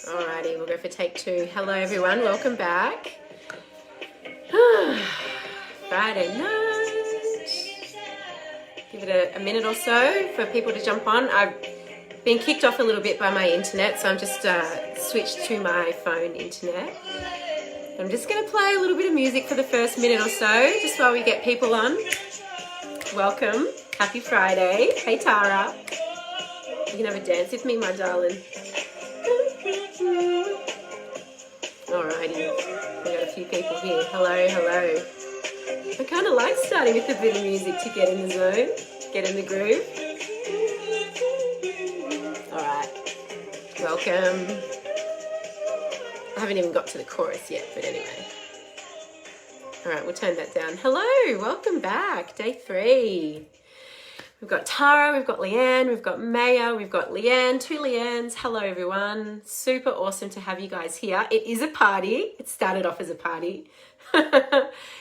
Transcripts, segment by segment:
Alrighty, we'll go for take two. Hello everyone, welcome back. Friday night. Give it a minute or so for people to jump on. I've been kicked off a little bit by my internet, so I'm just switched to my phone internet. I'm just going to play a little bit of music for the first minute or so, just while we get people on. Welcome. Happy Friday. Hey Tara. You can have a dance with me, my darling. Alrighty, we got a few people here. Hello, hello. I kind of like starting with a bit of music to get in the zone, get in the groove. Alright, welcome. I haven't even got to the chorus yet, but anyway. Alright, we'll turn that down. Hello, welcome back, day 3. We've got Tara, we've got Leanne, we've got Maya, we've got Leanne, 2 Leannes. Hello everyone. Super awesome to have you guys here. It is a party. It started off as a party.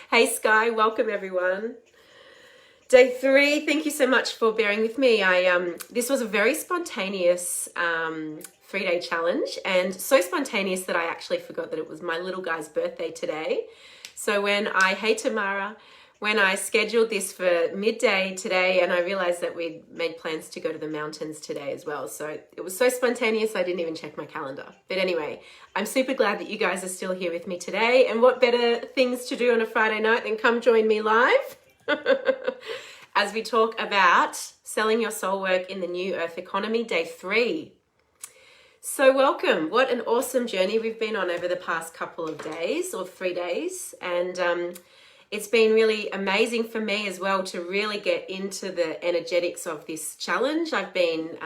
Hey Sky, welcome everyone. Day 3, thank you so much for bearing with me. This was a very spontaneous 3-day challenge, and so spontaneous that I actually forgot that it was my little guy's birthday today. So when I scheduled this for midday today, and I realized that we'd made plans to go to the mountains today as well. So it was so spontaneous, I didn't even check my calendar. But anyway, I'm super glad that you guys are still here with me today. And what better things to do on a Friday night than come join me live as we talk about selling your soul work in the new earth economy, day 3. So welcome. What an awesome journey we've been on over the past couple of days or 3 days. And it's been really amazing for me as well to really get into the energetics of this challenge. I've been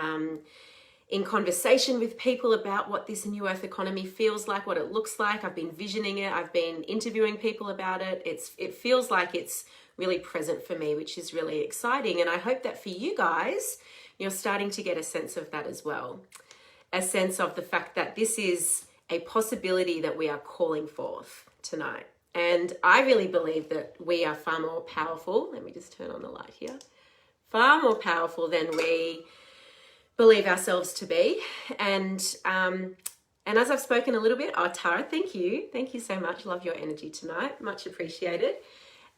in conversation with people about what this new earth economy feels like, what it looks like. I've been visioning it. I've been interviewing people about it. It feels like it's really present for me, which is really exciting. And I hope that for you guys, you're starting to get a sense of that as well. A sense of the fact that this is a possibility that we are calling forth tonight. And I really believe that we are far more powerful. Let me just turn on the light here. Far more powerful than we believe ourselves to be. And as I've spoken a little bit, Tara, thank you. Thank you so much. Love your energy tonight. Much appreciated.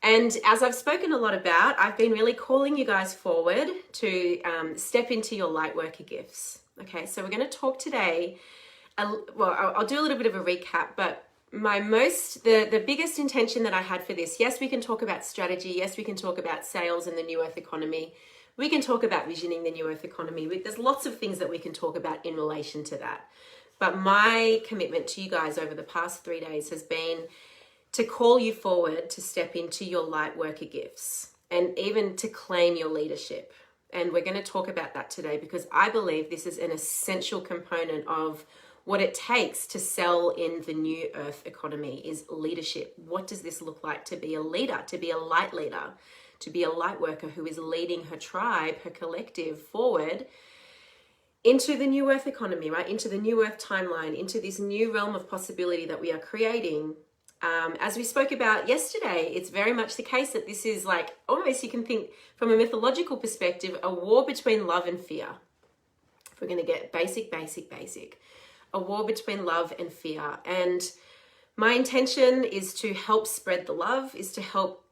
And as I've spoken a lot about, I've been really calling you guys forward to step into your light worker gifts. Okay, so we're going to talk today. I'll do a little bit of a recap, but the biggest intention that I had for this, yes, we can talk about strategy. Yes, we can talk about sales and the new earth economy. We can talk about visioning the new earth economy. There's lots of things that we can talk about in relation to that. But my commitment to you guys over the past 3 days has been to call you forward to step into your light worker gifts and even to claim your leadership. And we're going to talk about that today because I believe this is an essential component of what it takes to sell in the new earth economy is leadership. What does this look like to be a leader, to be a light leader, to be a light worker who is leading her tribe, her collective forward into the new earth economy, right? Into the new earth timeline, into this new realm of possibility that we are creating. As we spoke about yesterday, it's very much the case that this is like, almost you can think from a mythological perspective, a war between love and fear. If we're going to get basic. A war between love and fear. And my intention is to help spread the love, is to help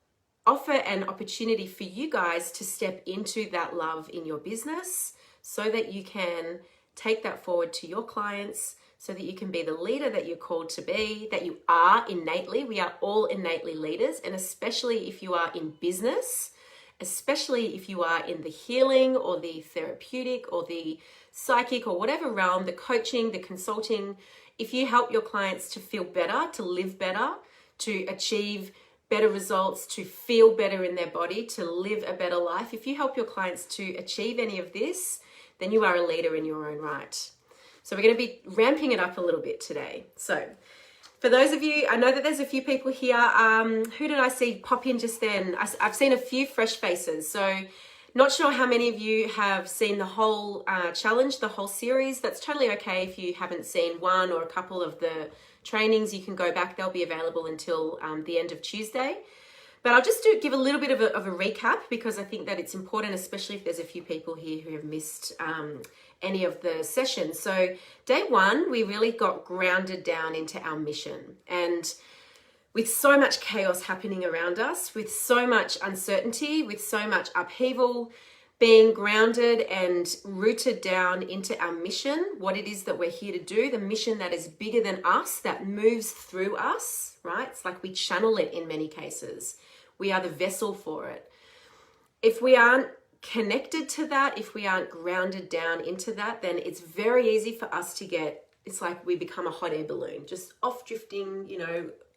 offer an opportunity for you guys to step into that love in your business so that you can take that forward to your clients, so that you can be the leader that you're called to be, that you are innately. We are all innately leaders, and especially if you are in business, especially if you are in the healing or the therapeutic or the psychic or whatever realm, the coaching, the consulting, if you help your clients to feel better, to live better, to achieve better results, to feel better in their body, to live a better life, if you help your clients to achieve any of this, then you are a leader in your own right. So we're going to be ramping it up a little bit today. So for those of you, I know that there's a few people here. Who did I see pop in just then? I've seen a few fresh faces. So not sure how many of you have seen the whole challenge, the whole series. That's totally okay if you haven't seen one or a couple of the trainings. You can go back. They'll be available until the end of Tuesday. But I'll just give a little bit of a recap because I think that it's important, especially if there's a few people here who have missed any of the sessions. So day one, we really got grounded down into our mission. And with so much chaos happening around us, with so much uncertainty, with so much upheaval, being grounded and rooted down into our mission, what it is that we're here to do, the mission that is bigger than us, that moves through us, right? It's like we channel it in many cases. We are the vessel for it. If we aren't connected to that, if we aren't grounded down into that, then it's very easy for us to it's like we become a hot air balloon, just off drifting,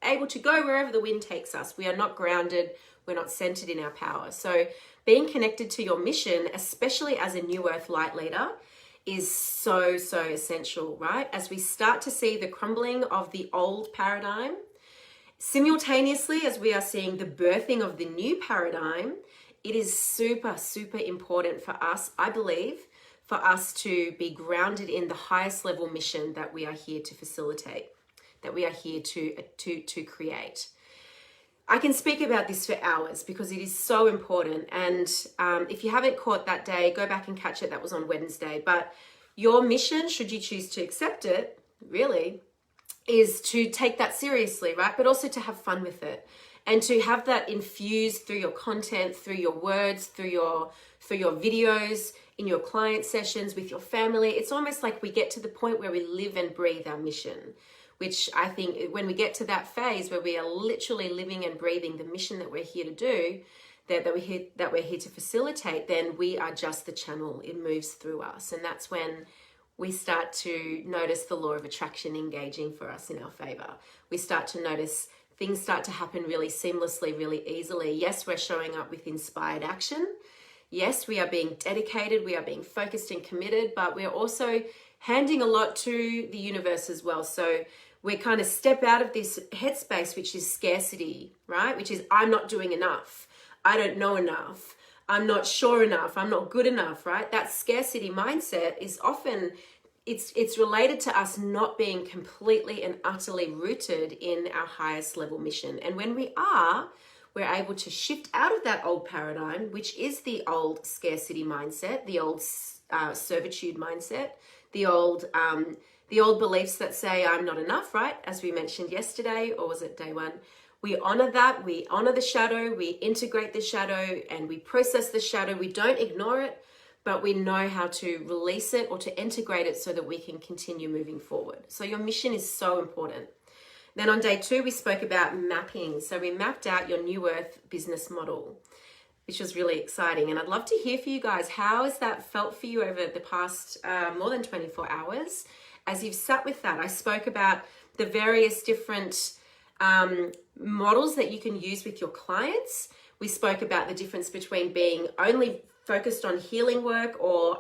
able to go wherever the wind takes us. We are not grounded. We're not centered in our power. So being connected to your mission, especially as a New Earth light leader, is so, so essential, right? As we start to see the crumbling of the old paradigm, simultaneously as we are seeing the birthing of the new paradigm, it is super, super important for us, I believe, for us to be grounded in the highest level mission that we are here to facilitate, that we are here to create. I can speak about this for hours because it is so important. And if you haven't caught that day, go back and catch it. That was on Wednesday. But your mission, should you choose to accept it, really, is to take that seriously, right? But also to have fun with it and to have that infused through your content, through your words, through your videos, in your client sessions, with your family. It's almost like we get to the point where we live and breathe our mission, which I think when we get to that phase where we are literally living and breathing the mission that we're here to do, that we're here to facilitate, then we are just the channel. It moves through us. And that's when we start to notice the law of attraction engaging for us in our favor. We start to notice things start to happen really seamlessly, really easily. Yes, we're showing up with inspired action. Yes, we are being dedicated. We are being focused and committed, but we're also handing a lot to the universe as well. So we kind of step out of this headspace, which is scarcity, right? Which is, I'm not doing enough. I don't know enough. I'm not sure enough. I'm not good enough, right? That scarcity mindset is often, it's related to us not being completely and utterly rooted in our highest level mission. And when we are, we're able to shift out of that old paradigm, which is the old scarcity mindset, the old servitude mindset, the old beliefs that say I'm not enough, right? As we mentioned yesterday, or was it day one? We honor that. We honor the shadow. We integrate the shadow and we process the shadow. We don't ignore it, but we know how to release it or to integrate it so that we can continue moving forward. So your mission is so important. Then on day two, we spoke about mapping. So we mapped out your New Earth business model, which was really exciting. And I'd love to hear from you guys. How has that felt for you over the past more than 24 hours? As you've sat with that, I spoke about the various different models that you can use with your clients. We spoke about the difference between being only focused on healing work or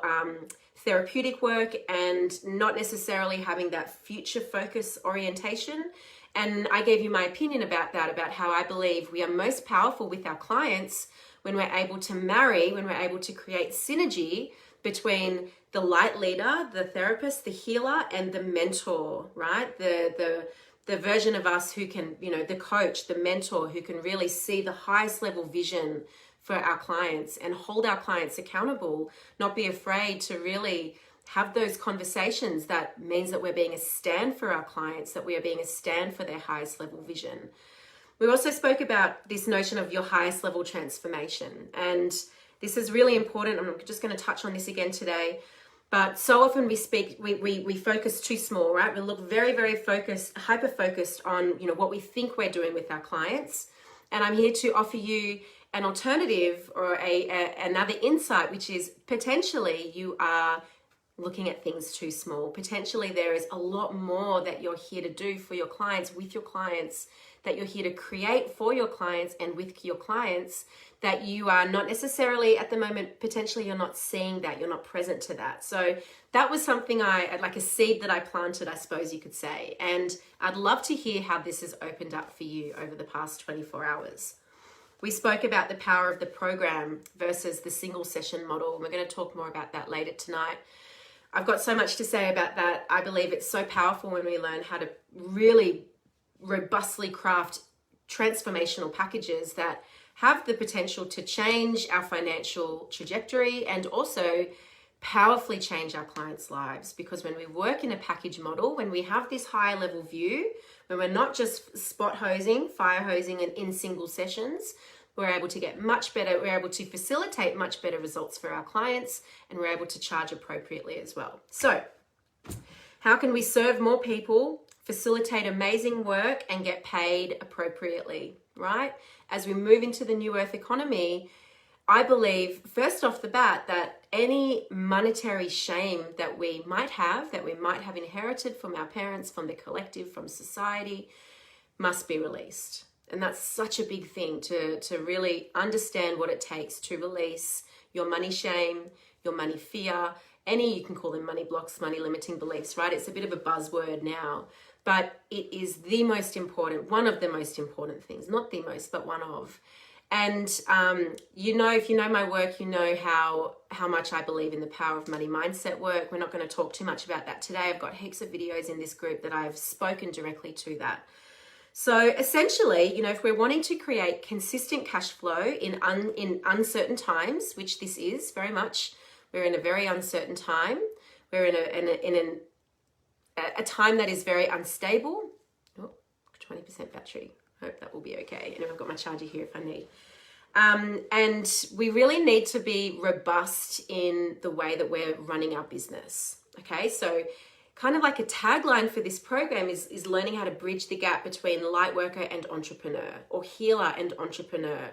therapeutic work and not necessarily having that future focus orientation. And I gave you my opinion about that, about how I believe we are most powerful with our clients when we're able to marry, when we're able to create synergy between the light leader, the therapist, the healer, and the mentor, right? The version of us who can, the coach, the mentor, who can really see the highest level vision for our clients and hold our clients accountable, not be afraid to really have those conversations. That means that we're being a stand for our clients, that we are being a stand for their highest level vision. We also spoke about this notion of your highest level transformation. And this is really important. I'm just going to touch on this again today. But so often we focus too small, right? We look very, very focused, hyper-focused on, what we think we're doing with our clients. And I'm here to offer you an alternative or another insight, which is potentially you are looking at things too small. Potentially there is a lot more that you're here to do for your clients, with your clients, that you're here to create for your clients and with your clients, that you are not necessarily at the moment, potentially you're not seeing that, you're not present to that. So that was something like a seed that I planted, I suppose you could say. And I'd love to hear how this has opened up for you over the past 24 hours. We spoke about the power of the program versus the single session model. We're going to talk more about that later tonight. I've got so much to say about that. I believe it's so powerful when we learn how to really robustly craft transformational packages that have the potential to change our financial trajectory and also powerfully change our clients' lives, because when we work in a package model, when we have this higher level view, when we're not just spot hosing, fire hosing and in single sessions, we're able to get much better, we're able to facilitate much better results for our clients, and we're able to charge appropriately as well. So how can we serve more people, facilitate amazing work, and get paid appropriately, right? As we move into the new earth economy, I believe, first off the bat, that any monetary shame that we might have inherited from our parents, from the collective, from society, must be released. And that's such a big thing, to really understand what it takes to release your money shame, your money fear, you can call them money blocks, money limiting beliefs, right? It's a bit of a buzzword now, but it is the most important, one of the most important things, not the most, but one of. And if you know my work, you know how much I believe in the power of money mindset work. We're not going to talk too much about that today. I've got heaps of videos in this group that I've spoken directly to that. So essentially, if we're wanting to create consistent cash flow in uncertain times, which this is very much, we're in a very uncertain time. We're in a time that is very unstable. 20% battery. Hope that will be okay. And I've got my charger here if I need. And we really need to be robust in the way that we're running our business. Okay, so kind of like a tagline for this program is learning how to bridge the gap between light worker and entrepreneur, or healer and entrepreneur,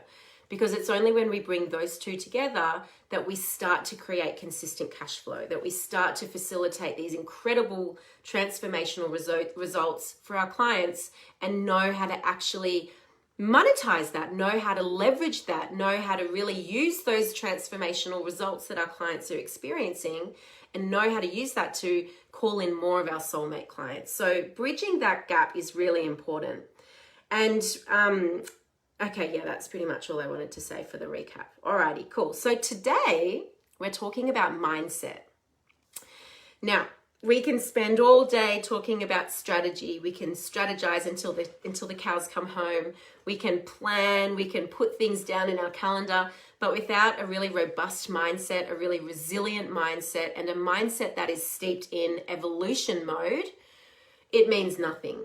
because it's only when we bring those two together that we start to create consistent cash flow, that we start to facilitate these incredible transformational results for our clients, and know how to actually monetize that, know how to leverage that, know how to really use those transformational results that our clients are experiencing, and know how to use that to call in more of our soulmate clients. So bridging that gap is really important. And okay, yeah, that's pretty much all I wanted to say for the recap. Alrighty, cool. So today we're talking about mindset. Now, we can spend all day talking about strategy. We can strategize until the cows come home. We can plan, we can put things down in our calendar, but without a really robust mindset, a really resilient mindset, and a mindset that is steeped in evolution mode, it means nothing,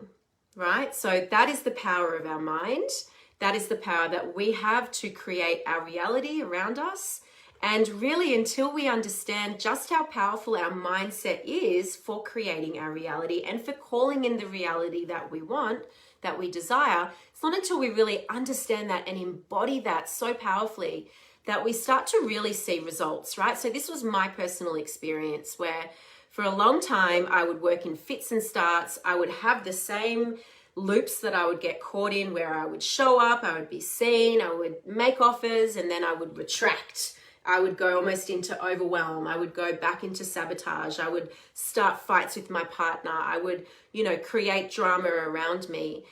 right? So that is the power of our mind. That is the power that we have to create our reality around us. And really, until we understand just how powerful our mindset is for creating our reality and for calling in the reality that we want, that we desire, it's not until we really understand that and embody that so powerfully that we start to really see results, right? So this was my personal experience, where for a long time I would work in fits and starts. I would have the same loops that I would get caught in, where I would show up, I would be seen, I would make offers, and then I would retract. I would go almost into overwhelm. I would go back into sabotage. I would start fights with my partner. I would, create drama around me.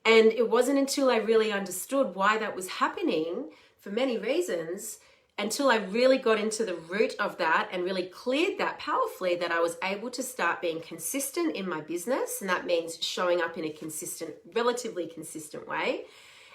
And it wasn't until I really understood why that was happening, for many reasons, until I really got into the root of that and really cleared that powerfully, that I was able to start being consistent in my business. And that means showing up in a relatively consistent way.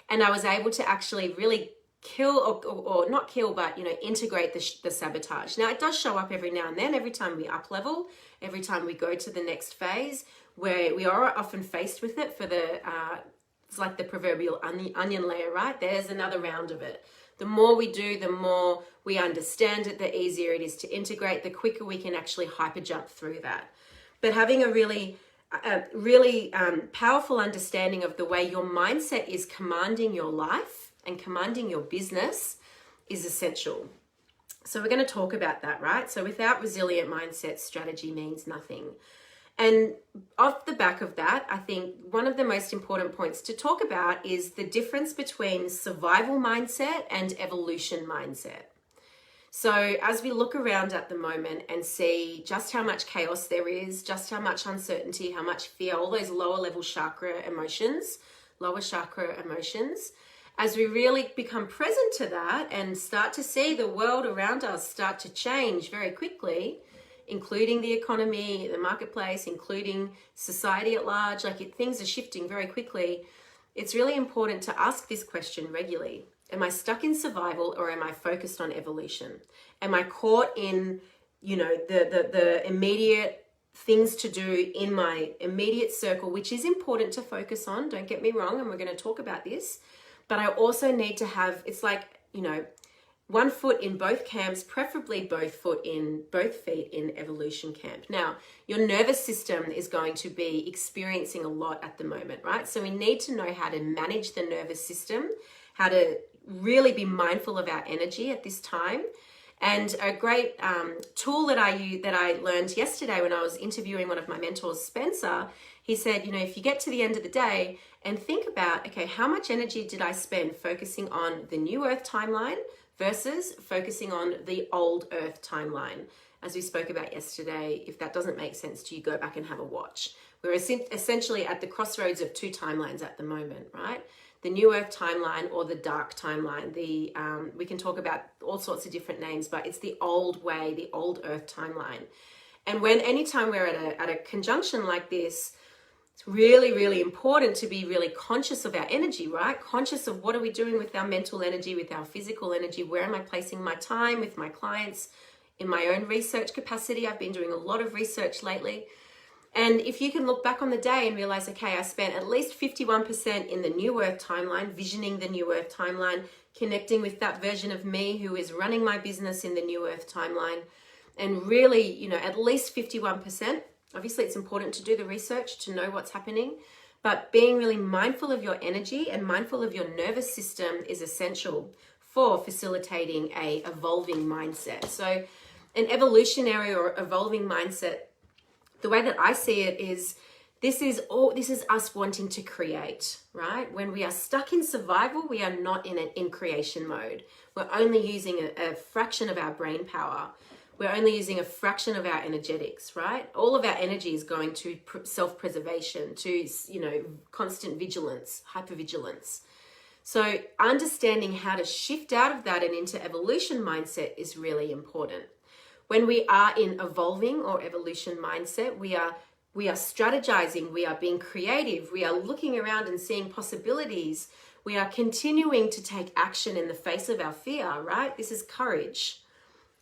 And I was able to actually really kill or not kill, but integrate the sabotage. Now, it does show up every now and then, every time we up level, every time we go to the next phase, where we are often faced with it for it's like the proverbial onion layer, right? There's another round of it. The more we do, the more we understand it, the easier it is to integrate, the quicker we can actually hyper jump through that. But having a really powerful understanding of the way your mindset is commanding your life and commanding your business is essential. So we're going to talk about that, right? So without resilient mindset, strategy means nothing. And off the back of that, I think one of the most important points to talk about is the difference between survival mindset and evolution mindset. So as we look around at the moment and see just how much chaos there is, just how much uncertainty, how much fear, all those lower chakra emotions, as we really become present to that and start to see the world around us start to change very quickly, including the economy, the marketplace, including society at large, things are shifting very quickly, it's really important to ask this question regularly. Am I stuck in survival, or am I focused on evolution? Am I caught in the immediate things to do in my immediate circle, which is important to focus on, don't get me wrong, and we're going to talk about this, but I also need to have, it's like, one foot in both camps, preferably both feet in evolution camp. Now, your nervous system is going to be experiencing a lot at the moment, right? So we need to know how to manage the nervous system, how to really be mindful of our energy at this time. And a great tool that I learned yesterday when I was interviewing one of my mentors, Spencer, he said, if you get to the end of the day and think about, okay, how much energy did I spend focusing on the new Earth timeline versus focusing on the old Earth timeline? As we spoke about yesterday, if that doesn't make sense to you, go back and have a watch. We're essentially at the crossroads of two timelines at the moment, right? The new Earth timeline or the dark timeline. We can talk about all sorts of different names, but it's the old way, the old Earth timeline. And anytime we're at a conjunction like this, it's really, really important to be really conscious of our energy, right? Conscious of what are we doing with our mental energy, with our physical energy? Where am I placing my time with my clients? In my own research capacity, I've been doing a lot of research lately. And if you can look back on the day and realize, okay, I spent at least 51% in the new Earth timeline, visioning the new Earth timeline, connecting with that version of me who is running my business in the new Earth timeline, and really, at least 51%. Obviously, it's important to do the research to know what's happening, but being really mindful of your energy and mindful of your nervous system is essential for facilitating a evolving mindset. So an evolutionary or evolving mindset, the way that I see it is, this is us wanting to create, right? When we are stuck in survival, we are not in creation mode. We're only using a fraction of our brain power. We're only using a fraction of our energetics, right? All of our energy is going to self-preservation, to, constant vigilance, hypervigilance. So understanding how to shift out of that and into evolution mindset is really important. When we are in evolving or evolution mindset, we are strategizing, we are being creative, we are looking around and seeing possibilities. We are continuing to take action in the face of our fear, right? This is courage.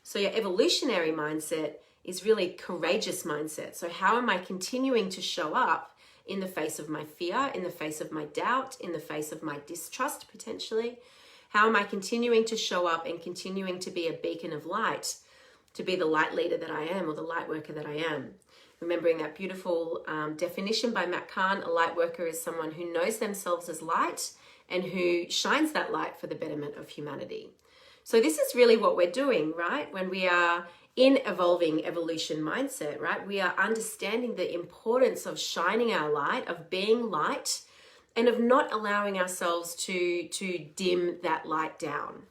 So your evolutionary mindset is really courageous mindset. So how am I continuing to show up in the face of my fear, in the face of my doubt, in the face of my distrust potentially? How am I continuing to show up and continuing to be a beacon of light, to be the light leader that I am or the light worker that I am? Remembering that beautiful definition by Matt Kahn, a light worker is someone who knows themselves as light and who shines that light for the betterment of humanity. So this is really what we're doing, right? When we are in evolving evolution mindset, right? We are understanding the importance of shining our light, of being light, and of not allowing ourselves to dim that light down.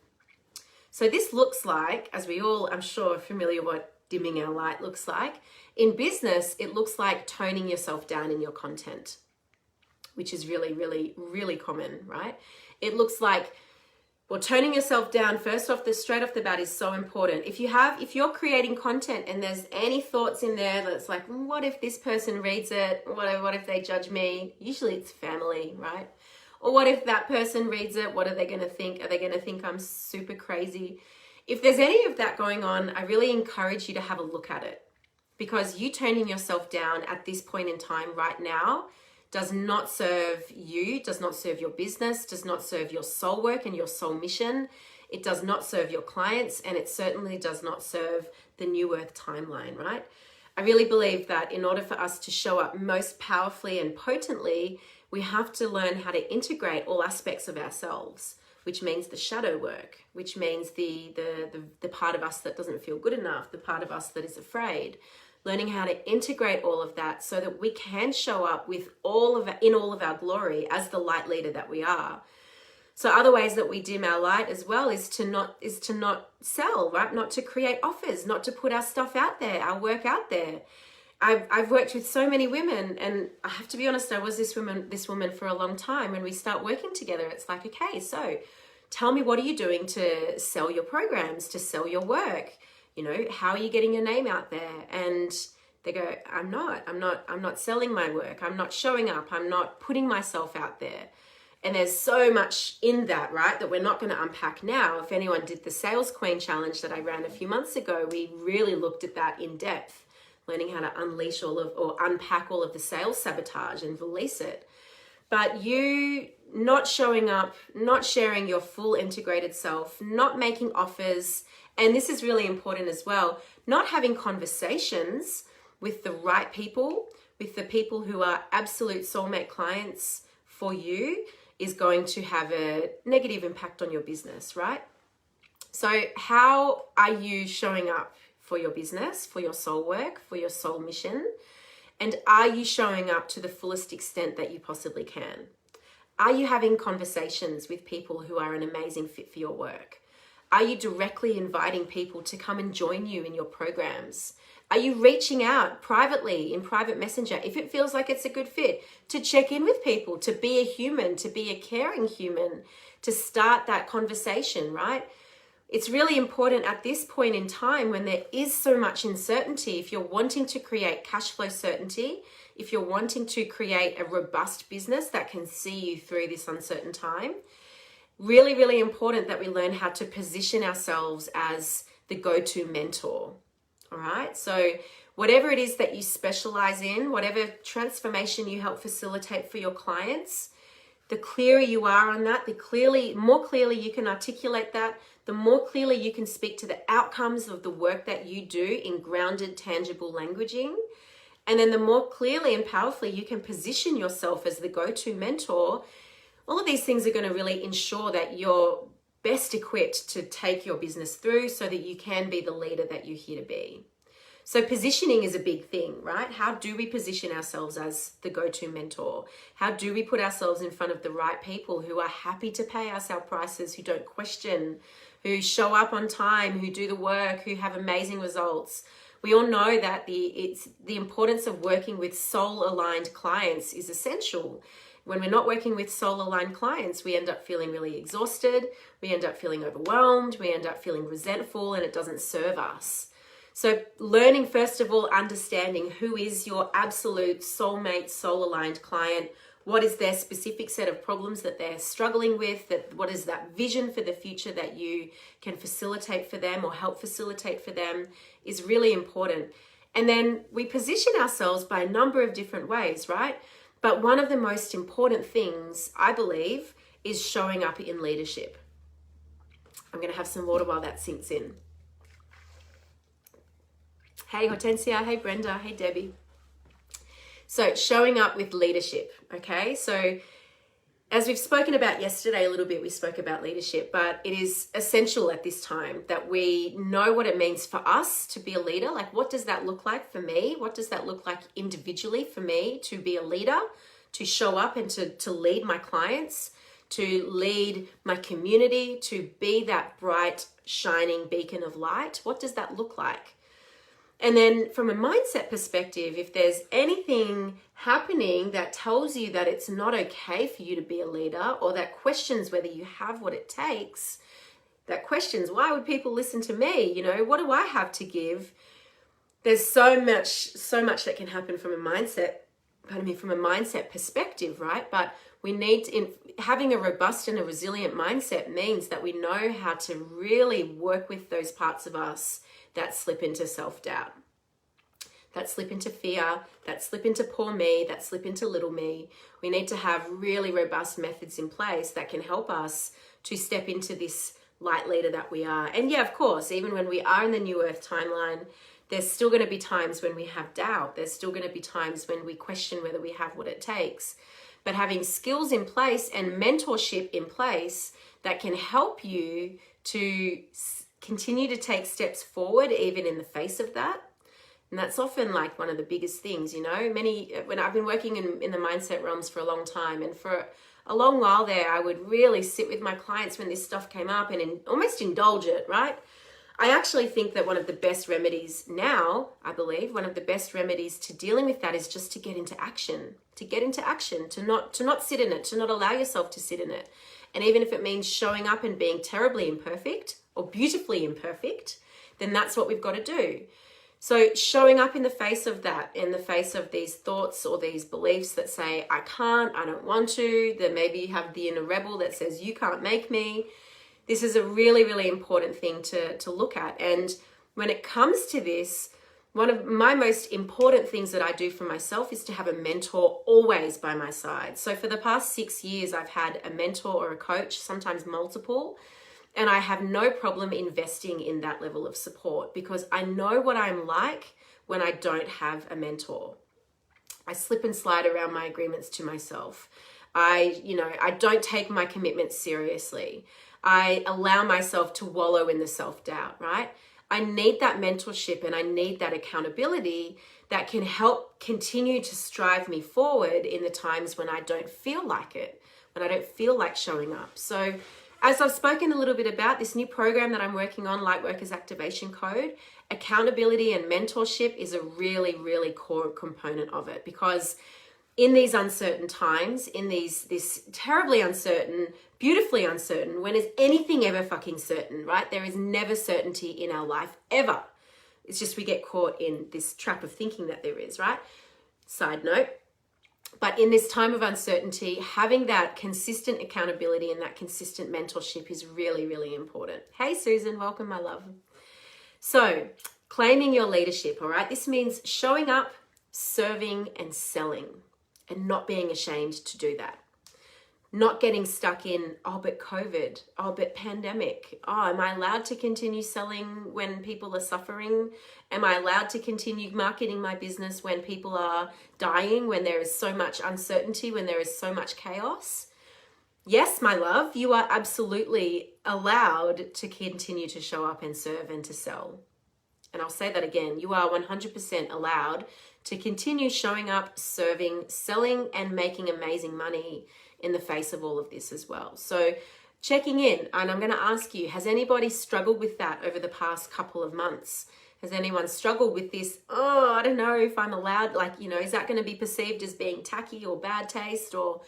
So this looks like, as we all, I'm sure, are familiar what dimming our light looks like. In business, it looks like toning yourself down in your content, which is really, really, really common, right? It looks like, well, toning yourself down straight off the bat is so important. If you're creating content and there's any thoughts in there that's like, what if this person reads it? What if they judge me? Usually it's family, right? Or what if that person reads it? What are they going to think? Are they going to think I'm super crazy? If there's any of that going on, I really encourage you to have a look at it, because you toning yourself down at this point in time right now does not serve you, does not serve your business, does not serve your soul work and your soul mission. It does not serve your clients, and it certainly does not serve the new Earth timeline, right? I really believe that in order for us to show up most powerfully and potently, we have to learn how to integrate all aspects of ourselves, which means the shadow work, which means the part of us that doesn't feel good enough, the part of us that is afraid. Learning how to integrate all of that so that we can show up with in all of our glory as the light leader that we are. So other ways that we dim our light as well is to not sell, right? Not to create offers, not to put our stuff out there, our work out there. I've worked with so many women, and I have to be honest, I was this woman for a long time. When we start working together, it's like, okay, so tell me, what are you doing to sell your programs, to sell your work? How are you getting your name out there? And they go, I'm not selling my work. I'm not showing up. I'm not putting myself out there. And there's so much in that, right, that we're not going to unpack now. If anyone did the Sales Queen Challenge that I ran a few months ago, we really looked at that in depth, learning how to unleash or unpack all of the sales sabotage and release it. But you not showing up, not sharing your full integrated self, not making offers, and this is really important as well, not having conversations with the right people, with the people who are absolute soulmate clients for you, is going to have a negative impact on your business, right? So how are you showing up for your business, for your soul work, for your soul mission? And are you showing up to the fullest extent that you possibly can? Are you having conversations with people who are an amazing fit for your work? Are you directly inviting people to come and join you in your programs? Are you reaching out privately in private messenger, if it feels like it's a good fit, to check in with people, to be a human, to be a caring human, to start that conversation, right? It's really important at this point in time when there is so much uncertainty, if you're wanting to create cash flow certainty, if you're wanting to create a robust business that can see you through this uncertain time, really, really important that we learn how to position ourselves as the go-to mentor. All right, so whatever it is that you specialize in, whatever transformation you help facilitate for your clients, the clearer you are on that, the more clearly you can articulate that, the more clearly you can speak to the outcomes of the work that you do in grounded, tangible languaging. And then the more clearly and powerfully you can position yourself as the go-to mentor, all of these things are going to really ensure that you're best equipped to take your business through so that you can be the leader that you're here to be. So positioning is a big thing, right? How do we position ourselves as the go-to mentor? How do we put ourselves in front of the right people who are happy to pay us our prices, who don't question, who show up on time, who do the work, who have amazing results? We all know that the importance of working with soul-aligned clients is essential. When we're not working with soul-aligned clients, we end up feeling really exhausted, we end up feeling overwhelmed, we end up feeling resentful, and it doesn't serve us. So learning, first of all, understanding who is your absolute soulmate, soul-aligned client, what is their specific set of problems that they're struggling with, what is that vision for the future that you can facilitate for them or help facilitate for them, is really important. And then we position ourselves by a number of different ways, right? But one of the most important things, I believe, is showing up in leadership. I'm going to have some water while that sinks in. Hey, Hortensia. Hey, Brenda. Hey, Debbie. So showing up with leadership, okay? So as we've spoken about yesterday a little bit, we spoke about leadership, but it is essential at this time that we know what it means for us to be a leader. Like, what does that look like for me? What does that look like individually for me to be a leader, to show up and to lead my clients, to lead my community, to be that bright, shining beacon of light? What does that look like? And then from a mindset perspective, if there's anything happening that tells you that it's not okay for you to be a leader, or that questions whether you have what it takes, that questions, why would people listen to me? You know, what do I have to give? There's so much that can happen from a mindset, from a mindset perspective, right? But we need having a robust and a resilient mindset means that we know how to really work with those parts of us that slip into self-doubt, that slip into fear, that slip into poor me, that slip into little me. We need to have really robust methods in place that can help us to step into this light leader that we are. And yeah, of course, even when we are in the New Earth timeline, there's still going to be times when we have doubt. There's still going to be times when we question whether we have what it takes. But having skills in place and mentorship in place that can help you to continue to take steps forward even in the face of that. And that's often like one of the biggest things, you know. When I've been working in the mindset realms for a long time, and for a long while there, I would really sit with my clients when this stuff came up and almost indulge it, right? I actually think that one of the best remedies now, I believe, one of the best remedies to dealing with that is just to get into action, to not sit in it, to not allow yourself to sit in it. And even if it means showing up and being terribly imperfect or beautifully imperfect, then that's what we've got to do. So showing up in the face of that, in the face of these thoughts or these beliefs that say, I can't, I don't want to, that maybe you have the inner rebel that says, you can't make me. This is a really, really important thing to look at. And when it comes to this, one of my most important things that I do for myself is to have a mentor always by my side. So for the past 6 years, I've had a mentor or a coach, sometimes multiple, and I have no problem investing in that level of support because I know what I'm like when I don't have a mentor. I slip and slide around my agreements to myself. I don't take my commitments seriously. I allow myself to wallow in the self-doubt, right? I need that mentorship and I need that accountability that can help continue to strive me forward in the times when I don't feel like it, when I don't feel like showing up. So as I've spoken a little bit about this new program that I'm working on, Lightworkers Activation Code, accountability and mentorship is a really, really core component of it, because in these uncertain times, in this terribly uncertain, beautifully uncertain, when is anything ever fucking certain, right? There is never certainty in our life, ever. It's just we get caught in this trap of thinking that there is, right? Side note. But in this time of uncertainty, having that consistent accountability and that consistent mentorship is really, really important. Hey, Susan, welcome, my love. So, claiming your leadership, all right? This means showing up, serving, and selling, and not being ashamed to do that. Not getting stuck in, oh, but COVID, oh, but pandemic. Oh, am I allowed to continue selling when people are suffering? Am I allowed to continue marketing my business when people are dying, when there is so much uncertainty, when there is so much chaos? Yes, my love, you are absolutely allowed to continue to show up and serve and to sell. And I'll say that again, you are 100% allowed to continue showing up, serving, selling, and making amazing money in the face of all of this as well. So checking in, and I'm going to ask you, has anybody struggled with that over the past couple of months? Has anyone struggled with this? Oh, I don't know if I'm allowed, is that going to be perceived as being tacky or bad taste? Or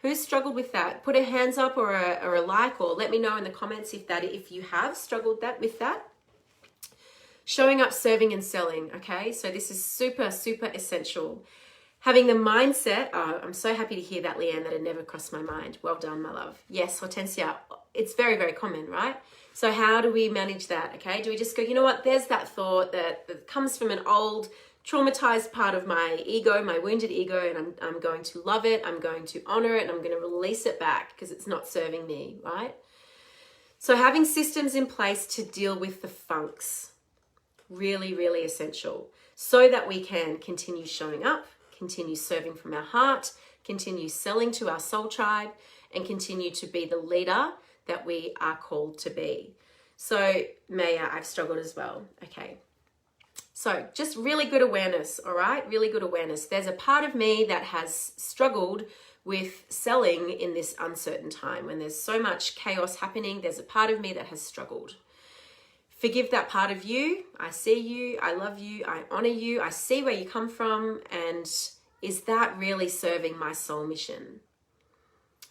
who's struggled with that? Put a hands up or a like, or let me know in the comments if you have struggled with that. Showing up, serving, and selling, okay? So this is super, super essential. Having the mindset, oh, I'm so happy to hear that, Leanne, that had never crossed my mind. Well done, my love. Yes, Hortensia, it's very, very common, right? So how do we manage that, okay? Do we just go, you know what, there's that thought that comes from an old traumatized part of my ego, my wounded ego, and I'm going to love it, I'm going to honor it, and I'm going to release it back because it's not serving me, right? So having systems in place to deal with the funks, really, really essential, so that we can continue showing up, continue serving from our heart, continue selling to our soul tribe, and continue to be the leader that we are called to be. So, Maya, I've struggled as well. Okay. So just really good awareness, all right? Really good awareness. There's a part of me that has struggled with selling in this uncertain time. When there's so much chaos happening, there's a part of me that has struggled. Forgive that part of you. I see you. I love you. I honor you. I see where you come from. And is that really serving my soul mission?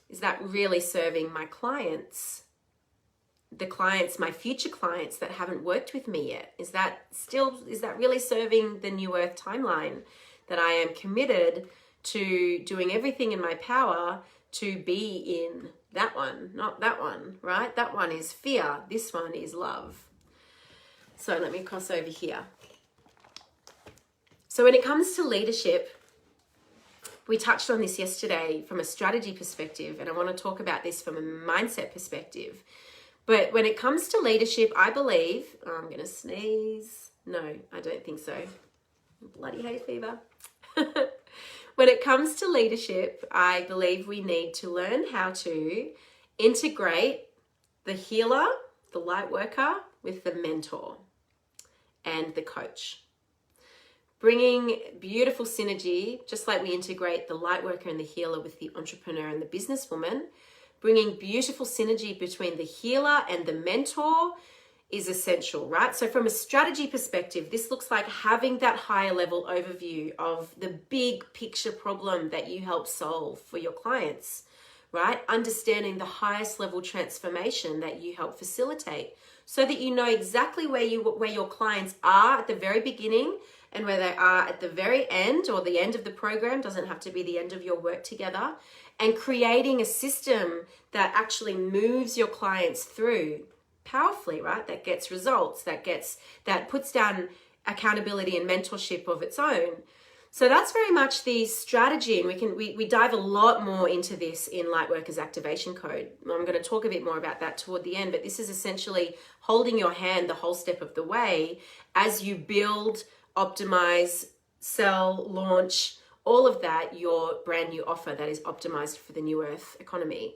Is that really serving my clients? The clients, my future clients that haven't worked with me yet? Is that really serving the New Earth timeline? That I am committed to doing everything in my power to be in that one, not that one, right? That one is fear. This one is love. So let me cross over here. So when it comes to leadership, we touched on this yesterday from a strategy perspective, and I want to talk about this from a mindset perspective. But when it comes to leadership, I believe, I'm going to sneeze. No, I don't think so. Bloody hay fever. When it comes to leadership, I believe we need to learn how to integrate the healer, the light worker, with the mentor and the coach. Bringing beautiful synergy, just like we integrate the light worker and the healer with the entrepreneur and the businesswoman, bringing beautiful synergy between the healer and the mentor is essential, right? So from a strategy perspective, this looks like having that higher level overview of the big picture problem that you help solve for your clients, right? Understanding the highest level transformation that you help facilitate so that you know exactly where your clients are at the very beginning and where they are at the very end, or the end of the program. Doesn't have to be the end of your work together, and creating a system that actually moves your clients through powerfully, right? That gets results, that puts down accountability and mentorship of its own. So that's very much the strategy, and we dive a lot more into this in Lightworkers Activation Code. I'm going to talk a bit more about that toward the end, but this is essentially holding your hand the whole step of the way as you build, optimize, sell, launch, all of that, your brand new offer that is optimized for the new earth economy.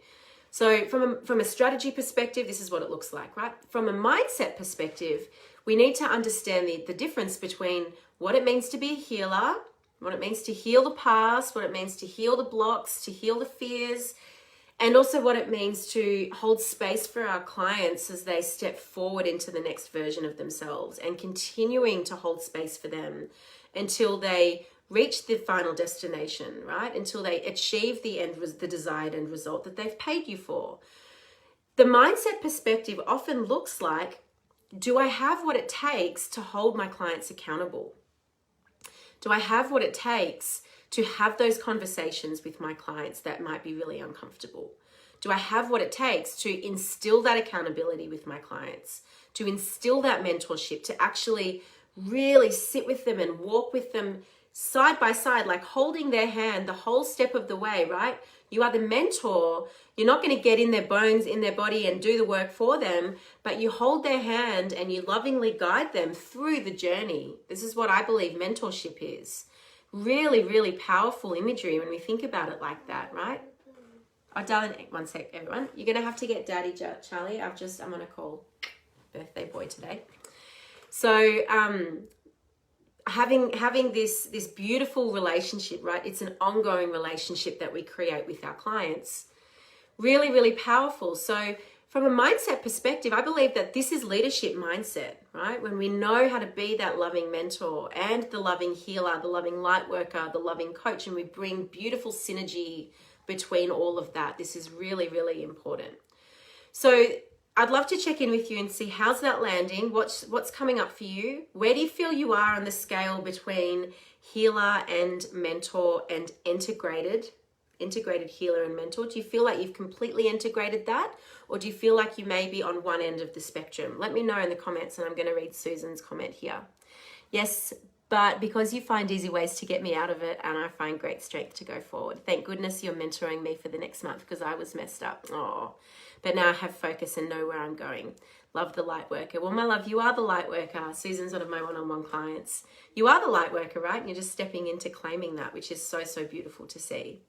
So from a strategy perspective, this is what it looks like, right? From a mindset perspective, we need to understand the difference between what it means to be a healer, what it means to heal the past, what it means to heal the blocks, to heal the fears, and also what it means to hold space for our clients as they step forward into the next version of themselves, and continuing to hold space for them until they reach the final destination, right? Until they achieve the desired end result that they've paid you for. The mindset perspective often looks like, do I have what it takes to hold my clients accountable? Do I have what it takes to have those conversations with my clients that might be really uncomfortable? Do I have what it takes to instill that accountability with my clients, to instill that mentorship, to actually really sit with them and walk with them side by side, like holding their hand the whole step of the way, right? You are the mentor. You're not going to get in their bones, in their body, and do the work for them, but you hold their hand and you lovingly guide them through the journey. This is what I believe mentorship is. Really, really powerful imagery when we think about it like that, right? Oh, darling, one sec, everyone. You're going to have to get Daddy Charlie. I'm on a call. Birthday boy today. So, having this beautiful relationship, right? It's an ongoing relationship that we create with our clients. Really, really powerful. So from a mindset perspective, I believe that this is leadership mindset, right? When we know how to be that loving mentor and the loving healer, the loving light worker, the loving coach, and we bring beautiful synergy between all of that. This is really, really important. So I'd love to check in with you and see how's that landing. What's coming up for you? Where do you feel you are on the scale between healer and mentor and integrated healer and mentor? Do you feel like you've completely integrated that, or do you feel like you may be on one end of the spectrum? Let me know in the comments, and I'm going to read Susan's comment here. Yes, but because you find easy ways to get me out of it, and I find great strength to go forward. Thank goodness you're mentoring me for the next month, because I was messed up. Oh, but now I have focus and know where I'm going. Love the light worker. Well, my love, you are the light worker. Susan's one of my one-on-one clients. You are the light worker, right? And you're just stepping into claiming that, which is so, so beautiful to see.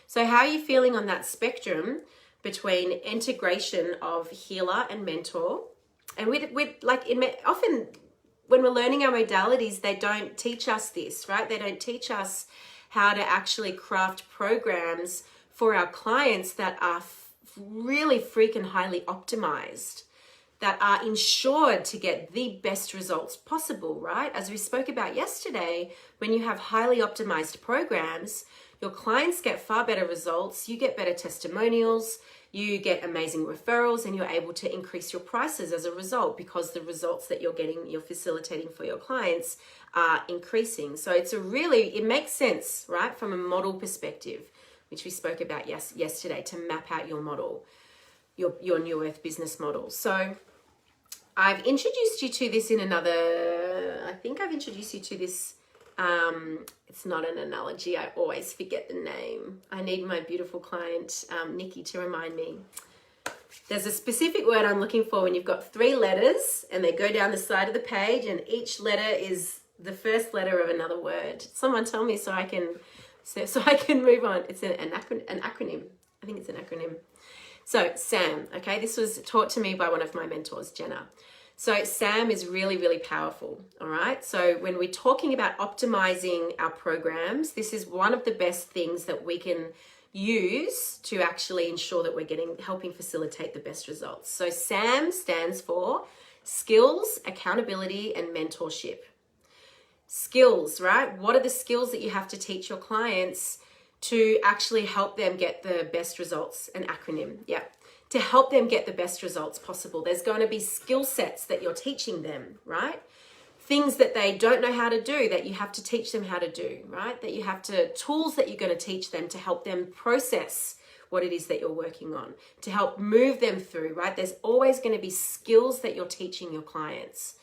So how are you feeling on that spectrum between integration of healer and mentor? And often when we're learning our modalities, they don't teach us this, right? They don't teach us how to actually craft programs for our clients that are really freaking highly optimized, that are ensured to get the best results possible, right? As we spoke about yesterday, when you have highly optimized programs, your clients get far better results, you get better testimonials, you get amazing referrals, and you're able to increase your prices as a result, because the results that you're facilitating for your clients are increasing. So it makes sense, right? From a model perspective, which we spoke about yesterday, to map out your model, your New Earth business model. So I've introduced you to this it's not an analogy. I always forget the name. I need my beautiful client, Nikki, to remind me. There's a specific word I'm looking for when you've got 3 letters and they go down the side of the page, and each letter is the first letter of another word. Someone tell me so I can move on. It's an acronym. I think it's an acronym. So SAM, okay, this was taught to me by one of my mentors, Jenna. So SAM is really, really powerful, all right? So when we're talking about optimizing our programs, this is one of the best things that we can use to actually ensure that we're helping facilitate the best results. So SAM stands for skills, accountability, and mentorship. Skills, right? What are the skills that you have to teach your clients to actually help them get the best results, an acronym, yeah, to help them get the best results possible. There's going to be skill sets that you're teaching them, right? Things that they don't know how to do that you have to teach them how to do, right? That you have to, tools that you're going to teach them to help them process what it is that you're working on, to help move them through, right? There's always going to be skills that you're teaching your clients.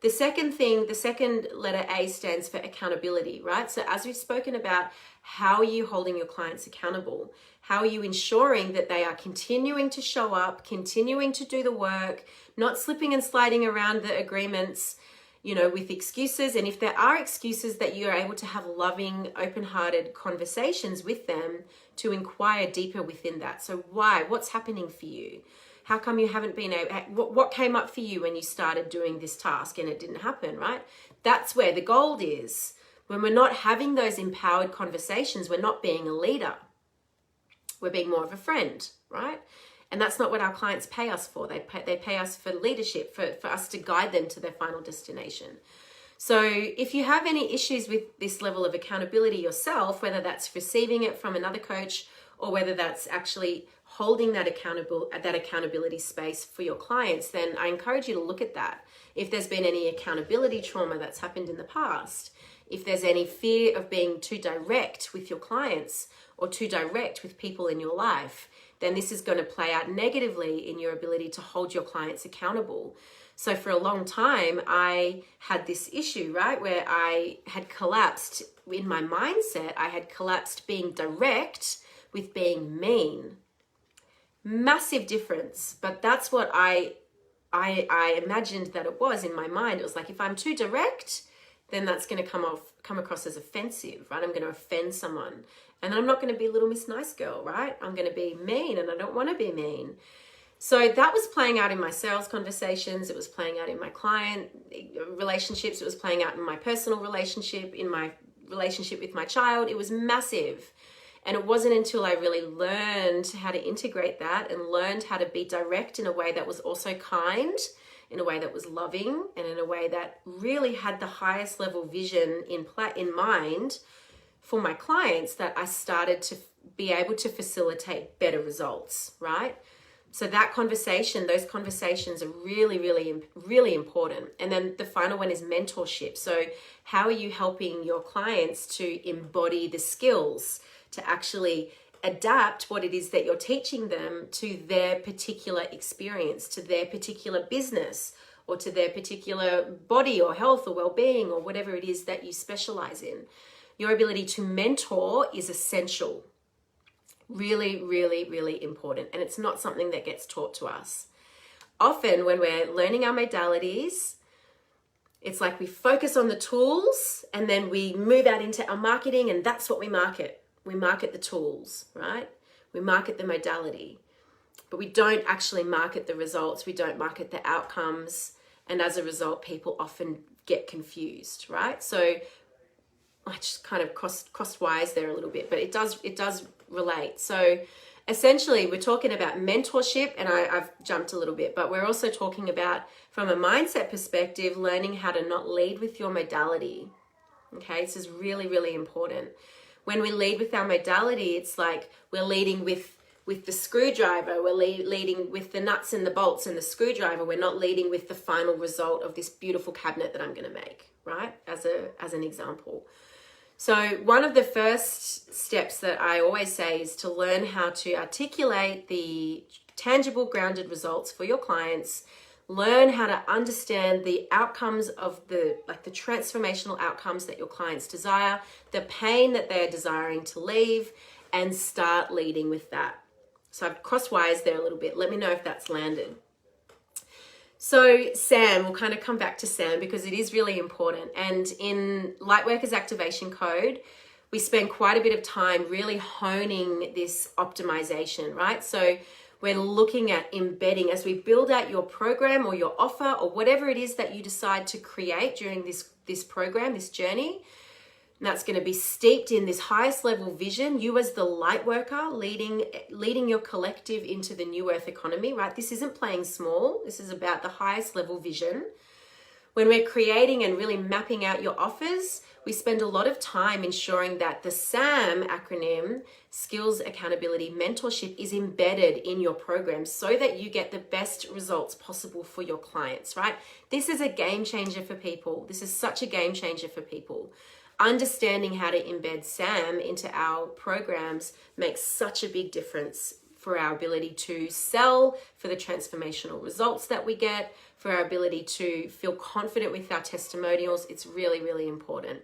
The second thing, the second letter A stands for accountability, right? So as we've spoken about, how are you holding your clients accountable? How are you ensuring that they are continuing to show up, continuing to do the work, not slipping and sliding around the agreements, you know, with excuses? And if there are excuses, that you're able to have loving, open-hearted conversations with them to inquire deeper within that. So why? What's happening for you? How come you haven't been able, what came up for you when you started doing this task and it didn't happen, right? That's where the gold is. When we're not having those empowered conversations, we're not being a leader. We're being more of a friend, right? And that's not what our clients pay us for. They pay us for leadership, for us to guide them to their final destination. So if you have any issues with this level of accountability yourself, whether that's receiving it from another coach or whether that's actually holding that accountability space for your clients, then I encourage you to look at that. If there's been any accountability trauma that's happened in the past, if there's any fear of being too direct with your clients or too direct with people in your life, then this is going to play out negatively in your ability to hold your clients accountable. So for a long time, I had this issue, right, where I had collapsed in my mindset. I had collapsed being direct with being mean. Massive difference, but that's what I imagined that it was in my mind. It was like, if I'm too direct, then that's going to come across as offensive, right? I'm going to offend someone, and I'm not going to be little Miss Nice Girl, right? I'm going to be mean, and I don't want to be mean. So that was playing out in my sales conversations. It was playing out in my client relationships. It was playing out in my personal relationship, in my relationship with my child. It was massive. And it wasn't until I really learned how to integrate that and learned how to be direct in a way that was also kind, in a way that was loving, and in a way that really had the highest level vision in mind for my clients, that I started to be able to facilitate better results, right? So that conversation, those conversations are really, really, really important. And then the final one is mentorship. So how are you helping your clients to embody the skills, to actually adapt what it is that you're teaching them to their particular experience, to their particular business, or to their particular body or health or well-being, or whatever it is that you specialize in? Your ability to mentor is essential. Really, really, really important. And it's not something that gets taught to us. Often when we're learning our modalities, it's like we focus on the tools and then we move out into our marketing, and that's what we market. We market the tools, right? We market the modality, but we don't actually market the results. We don't market the outcomes. And as a result, people often get confused, right? So I just kind of crossed wires there a little bit, but it does relate. So essentially we're talking about mentorship, and I've jumped a little bit, but we're also talking about, from a mindset perspective, learning how to not lead with your modality. Okay, this is really, really important. When we lead with our modality, it's like we're leading with the screwdriver. We're leading with the nuts and the bolts and the screwdriver. We're not leading with the final result of this beautiful cabinet that I'm going to make, right? As an example. So one of the first steps that I always say is to learn how to articulate the tangible, grounded results for your clients. Learn how to understand the outcomes of the transformational outcomes that your clients desire, the pain that they're desiring to leave, and start leading with that. So I've crossed wires there a little bit. Let me know if that's landed. So Sam, we'll kind of come back to Sam because it is really important. And in Lightworkers Activation Code, we spend quite a bit of time really honing this optimization, right? So we're looking at embedding, as we build out your program or your offer or whatever it is that you decide to create during this program, this journey. And that's going to be steeped in this highest level vision. You as the light worker leading your collective into the new earth economy, right? This isn't playing small. This is about the highest level vision. When we're creating and really mapping out your offers, we spend a lot of time ensuring that the SAM acronym, Skills, Accountability, Mentorship, is embedded in your program so that you get the best results possible for your clients, right? This is a game changer for people. This is such a game changer for people. Understanding how to embed SAM into our programs makes such a big difference for our ability to sell, for the transformational results that we get, for our ability to feel confident with our testimonials. It's really, really important.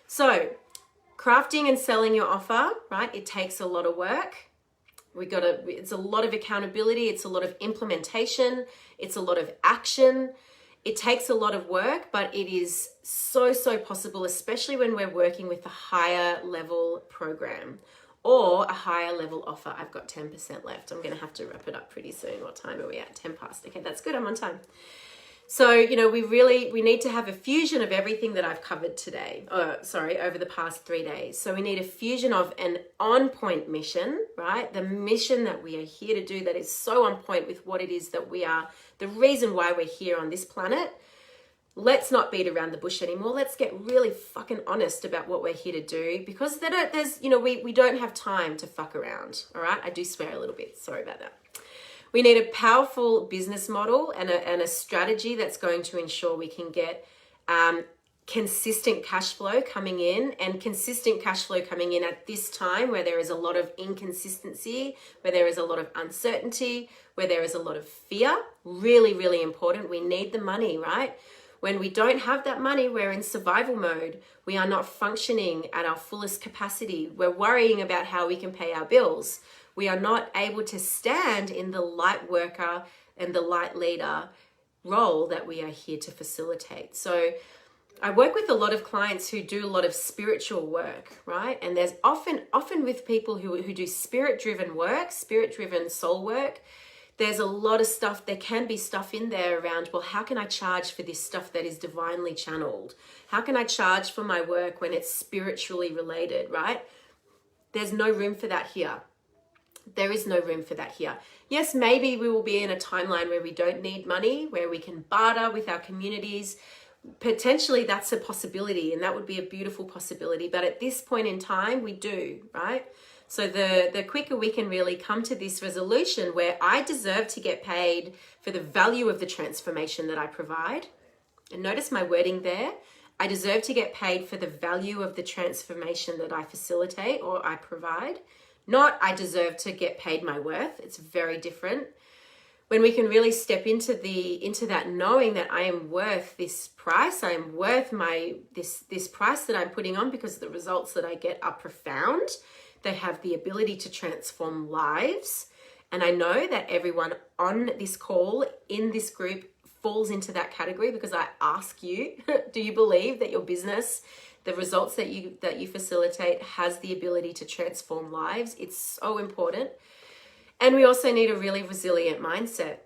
So, crafting and selling your offer, right? It takes a lot of work. It's a lot of accountability. It's a lot of implementation. It's a lot of action. It takes a lot of work, but it is so possible, especially when we're working with a higher level program or a higher level offer. I've got 10% left. I'm going to have to wrap it up pretty soon. What time are we at? 10 past. Okay, that's good. I'm on time. So, we need to have a fusion of everything that I've covered today. Over the past 3 days. So we need a fusion of an on-point mission, right? The mission that we are here to do that is so on point with what it is that we are, the reason why we're here on this planet. Let's not beat around the bush anymore. Let's get really fucking honest about what we're here to do, because we don't have time to fuck around. All right. I do swear a little bit. Sorry about that. We need a powerful business model and a strategy that's going to ensure we can get consistent cash flow coming in, and consistent cash flow coming in at this time where there is a lot of inconsistency, where there is a lot of uncertainty, where there is a lot of fear. Really, really important. We need the money, right? When we don't have that money, we're in survival mode. We are not functioning at our fullest capacity. We're worrying about how we can pay our bills. We are not able to stand in the light worker and the light leader role that we are here to facilitate. So I work with a lot of clients who do a lot of spiritual work, right? And there's often with people who do spirit-driven work, spirit-driven soul work, there's a lot of stuff, there can be stuff in there around, well, how can I charge for this stuff that is divinely channeled? How can I charge for my work when it's spiritually related, right? There's no room for that here. There is no room for that here. Yes, maybe we will be in a timeline where we don't need money, where we can barter with our communities. Potentially that's a possibility, and that would be a beautiful possibility. But at this point in time, we do, right? So the quicker we can really come to this resolution where I deserve to get paid for the value of the transformation that I provide. And notice my wording there. I deserve to get paid for the value of the transformation that I facilitate or I provide. Not I deserve to get paid my worth. It's very different. When we can really step into that knowing that I am worth this price, I am worth this price that I'm putting on, because the results that I get are profound. They have the ability to transform lives. And I know that everyone on this call in this group falls into that category, because I ask you, do you believe that your business, the results that you facilitate, has the ability to transform lives? It's so important. And we also need a really resilient mindset.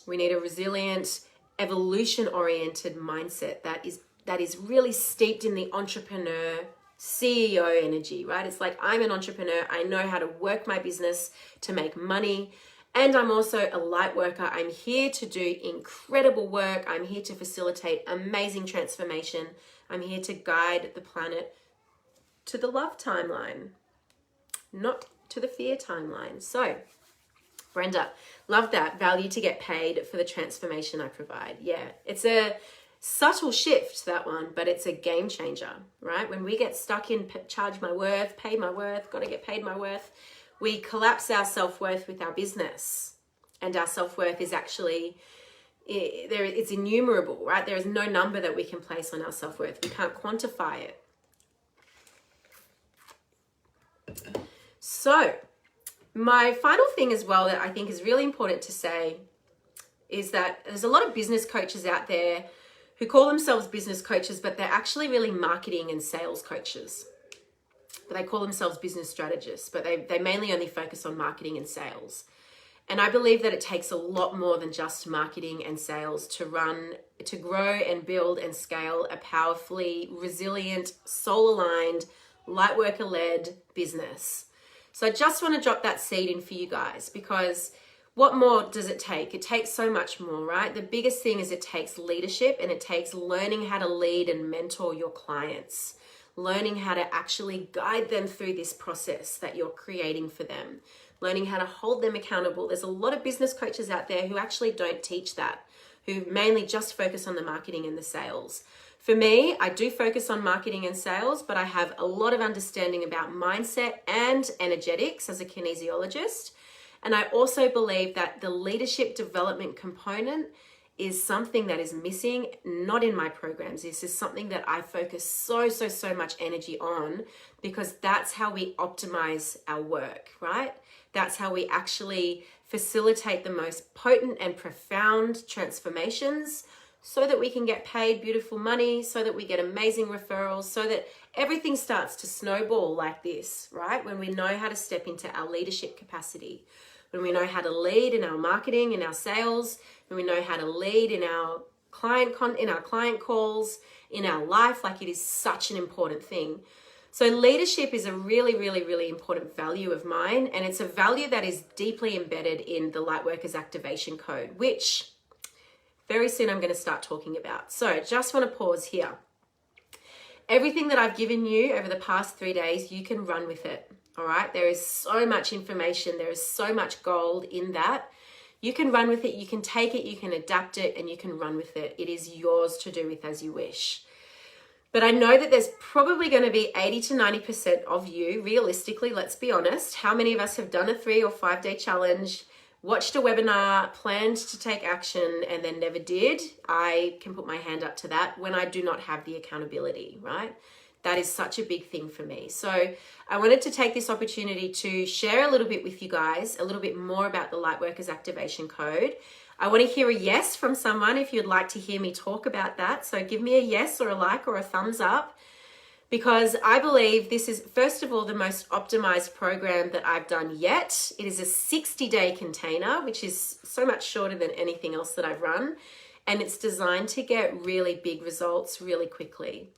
We need a resilient, evolution-oriented mindset that is really steeped in the entrepreneur, CEO energy, right? It's like, I'm an entrepreneur. I know how to work my business to make money. And I'm also a light worker. I'm here to do incredible work. I'm here to facilitate amazing transformation. I'm here to guide the planet to the love timeline, not to the fear timeline. So, Brenda, love that. Value to get paid for the transformation I provide. Yeah, it's a subtle shift, that one, but it's a game changer, right? When we get stuck in charge my worth, pay my worth, got to get paid my worth, we collapse our self-worth with our business. And our self-worth is actually, it's innumerable, right? There is no number that we can place on our self-worth. We can't quantify it. So, my final thing as well that I think is really important to say is that there's a lot of business coaches out there who call themselves business coaches, but they're actually really marketing and sales coaches. But they call themselves business strategists, but they mainly only focus on marketing and sales. And I believe that it takes a lot more than just marketing and sales to grow and build and scale a powerfully resilient, soul-aligned, light worker-led business. So I just want to drop that seed in for you guys, because what more does it take? It takes so much more, right? The biggest thing is it takes leadership, and it takes learning how to lead and mentor your clients, learning how to actually guide them through this process that you're creating for them, learning how to hold them accountable. There's a lot of business coaches out there who actually don't teach that, who mainly just focus on the marketing and the sales. For me, I do focus on marketing and sales, but I have a lot of understanding about mindset and energetics as a kinesiologist. And I also believe that the leadership development component is something that is missing, not in my programs. This is something that I focus so much energy on, because that's how we optimize our work, right? That's how we actually facilitate the most potent and profound transformations, so that we can get paid beautiful money, so that we get amazing referrals, so that everything starts to snowball like this, right? When we know how to step into our leadership capacity, when we know how to lead in our marketing, in our sales, when we know how to lead in our client calls, in our life, like it is such an important thing. So leadership is a really important value of mine, and it's a value that is deeply embedded in the Lightworkers Activation Code, which very soon I'm going to start talking about. So just want to pause here. Everything that I've given you over the past 3 days, you can run with it. All right. There is so much information. There is so much gold in that. You can run with it. You can take it. You can adapt it, and you can run with it. It is yours to do with as you wish. But I know that there's probably going to be 80 to 90% of you, realistically, let's be honest. How many of us have done a 3 or 5 day challenge, watched a webinar, planned to take action, and then never did? I can put my hand up to that when I do not have the accountability, right? That is such a big thing for me. So I wanted to take this opportunity to share a little bit with you guys, a little bit more about the Lightworkers Activation Code. I want to hear a yes from someone if you'd like to hear me talk about that. So give me a yes or a like or a thumbs up, because I believe this is, first of all, the most optimized program that I've done yet. It is a 60-day container, which is so much shorter than anything else that I've run. And it's designed to get really big results really quickly.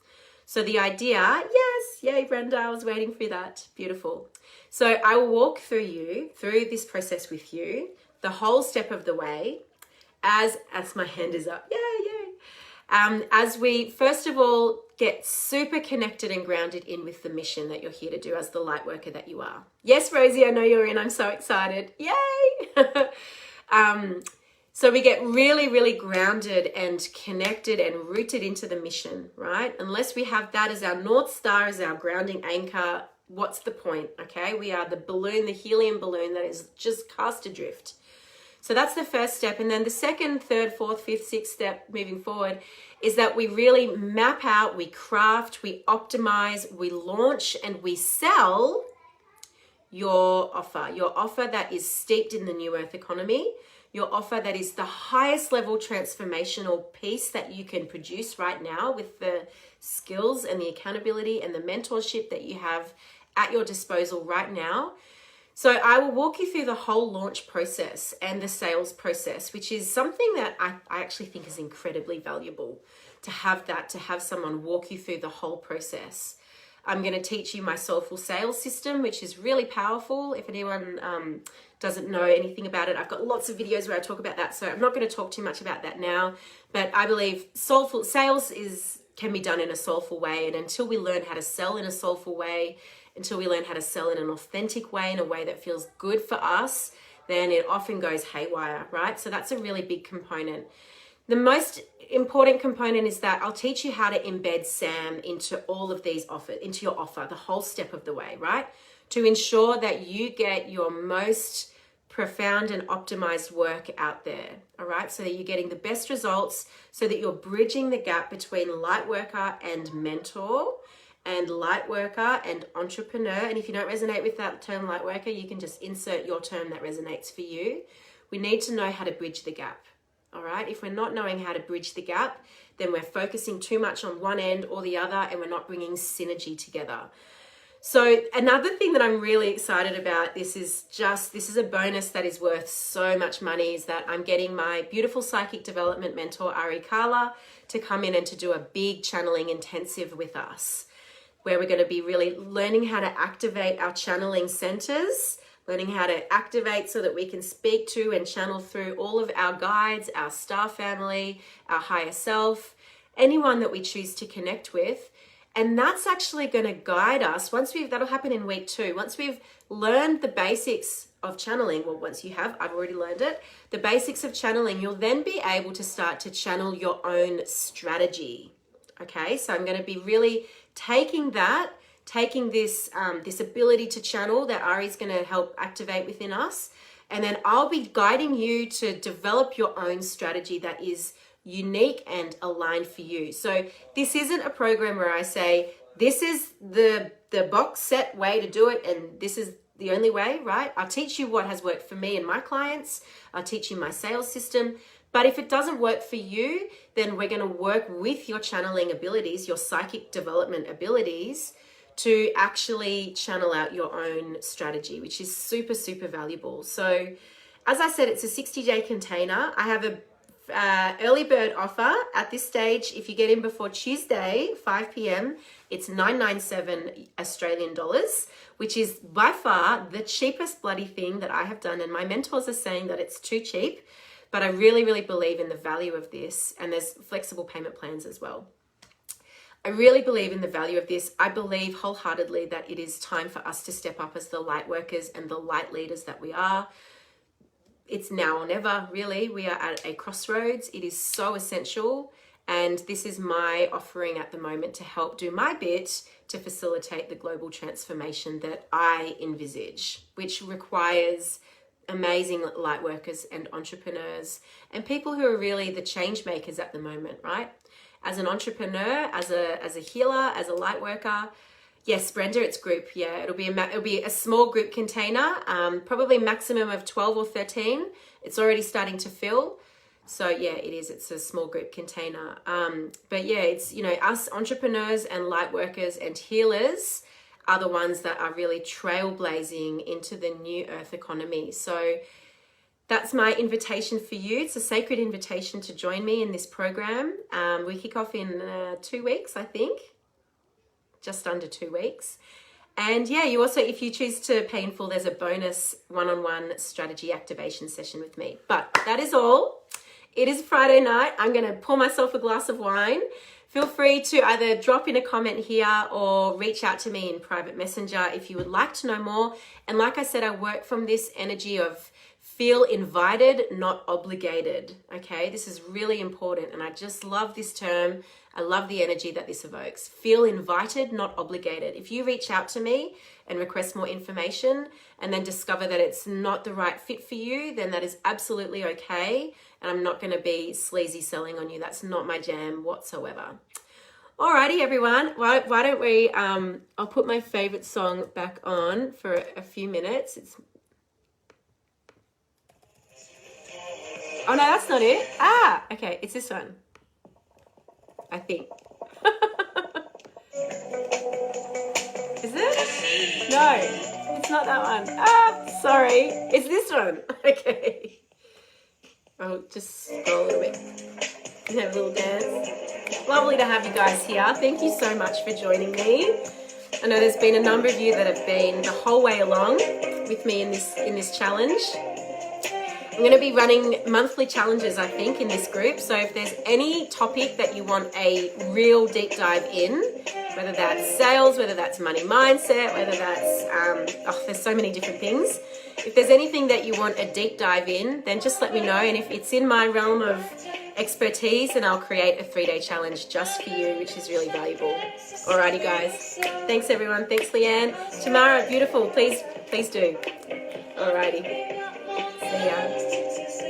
So the idea, yes, yay, Brenda, I was waiting for that. Beautiful. So I will walk through this process with you, the whole step of the way, as my hand is up, yay. As we, first of all, get super connected and grounded in with the mission that you're here to do as the light worker that you are. Yes, Rosie, I know you're in. I'm so excited. Yay. So we get really grounded and connected and rooted into the mission, right? Unless we have that as our North Star, as our grounding anchor, what's the point, okay? We are the balloon, the helium balloon that is just cast adrift. So that's the first step. And then the second, third, fourth, fifth, sixth step moving forward is that we really map out, we craft, we optimize, we launch, and we sell your offer that is steeped in the new earth economy, your offer that is the highest level transformational piece that you can produce right now with the skills and the accountability and the mentorship that you have at your disposal right now. So I will walk you through the whole launch process and the sales process, which is something that I actually think is incredibly valuable to have someone walk you through the whole process. I'm going to teach you my soulful sales system, which is really powerful. If anyone doesn't know anything about it, I've got lots of videos where I talk about that. So I'm not going to talk too much about that now, but I believe soulful sales can be done in a soulful way. And until we learn how to sell in a soulful way, until we learn how to sell in an authentic way, in a way that feels good for us, then it often goes haywire, right? So that's a really big component. The most important component is that I'll teach you how to embed SAM into all of these offers, into your offer, the whole step of the way, right? To ensure that you get your most profound and optimized work out there, all right? So that you're getting the best results, so that you're bridging the gap between light worker and mentor, and light worker and entrepreneur. And if you don't resonate with that term light worker, you can just insert your term that resonates for you. We need to know how to bridge the gap. All right. If we're not knowing how to bridge the gap, then we're focusing too much on one end or the other, and we're not bringing synergy together. So another thing that I'm really excited about, this is a bonus that is worth so much money, is that I'm getting my beautiful psychic development mentor, Ari Carla, to come in and to do a big channeling intensive with us, where we're going to be really learning how to activate our channeling centers, learning how to activate so that we can speak to and channel through all of our guides, our star family, our higher self, anyone that we choose to connect with. And that's actually going to guide us that'll happen in week 2. Once we've learned the basics of channeling, well, once you have, I've already learned it, the basics of channeling, you'll then be able to start to channel your own strategy. Okay, so I'm going to be really taking this this ability to channel that Ari's going to help activate within us, and then I'll be guiding you to develop your own strategy that is unique and aligned for you. So this isn't a program where I say this is the box set way to do it and this is the only way, right? I'll teach you what has worked for me and my clients. I'll teach you my sales system. But if it doesn't work for you, then we're going to work with your channeling abilities, your psychic development abilities, to actually channel out your own strategy, which is super, super valuable. So as I said, it's a 60-day container. I have a early bird offer at this stage. If you get in before Tuesday, 5 p.m, it's $997 Australian dollars, which is by far the cheapest bloody thing that I have done. And my mentors are saying that it's too cheap, but I really, really believe in the value of this. And there's flexible payment plans as well. I really believe in the value of this. I believe wholeheartedly that it is time for us to step up as the light workers and the light leaders that we are. It's now or never, really. We are at a crossroads. It is so essential. And this is my offering at the moment to help do my bit to facilitate the global transformation that I envisage, which requires amazing light workers and entrepreneurs and people who are really the change makers at the moment, right? As an entrepreneur, as a healer, as a light worker. Yes, Brenda, it's group. Yeah, it'll be a small group container, probably maximum of 12 or 13. It's already starting to fill. So yeah, it is. It's a small group container. But yeah, it's, us entrepreneurs and light workers and healers are the ones that are really trailblazing into the new earth economy. So that's my invitation for you. It's a sacred invitation to join me in this program. We kick off in 2 weeks, I think. Just under 2 weeks. And yeah, you also, if you choose to pay in full, there's a bonus one-on-one strategy activation session with me. But that is all. It is Friday night. I'm going to pour myself a glass of wine. Feel free to either drop in a comment here or reach out to me in private messenger if you would like to know more. And like I said, I work from this energy of feel invited, not obligated. Okay, this is really important. And I just love this term. I love the energy that this evokes. Feel invited, not obligated. If you reach out to me and request more information and then discover that it's not the right fit for you, then that is absolutely okay. And I'm not going to be sleazy selling on you. That's not my jam whatsoever. Alrighty, everyone. Why don't we, I'll put my favorite song back on for a few minutes. Oh no, that's not it. Okay, it's this one. I think. Is it? No, it's not that one. Sorry. It's this one. Okay. I'll just scroll a little bit and have a little dance. Lovely to have you guys here. Thank you so much for joining me. I know there's been a number of you that have been the whole way along with me in this challenge. I'm going to be running monthly challenges, I think, in this group. So if there's any topic that you want a real deep dive in, whether that's sales, whether that's money mindset, whether that's, there's so many different things. If there's anything that you want a deep dive in, then just let me know. And if it's in my realm of expertise, then I'll create a 3-day challenge just for you, which is really valuable. Alrighty, guys. Thanks, everyone. Thanks, Leanne. Tamara, beautiful. Please do. Alrighty. See ya.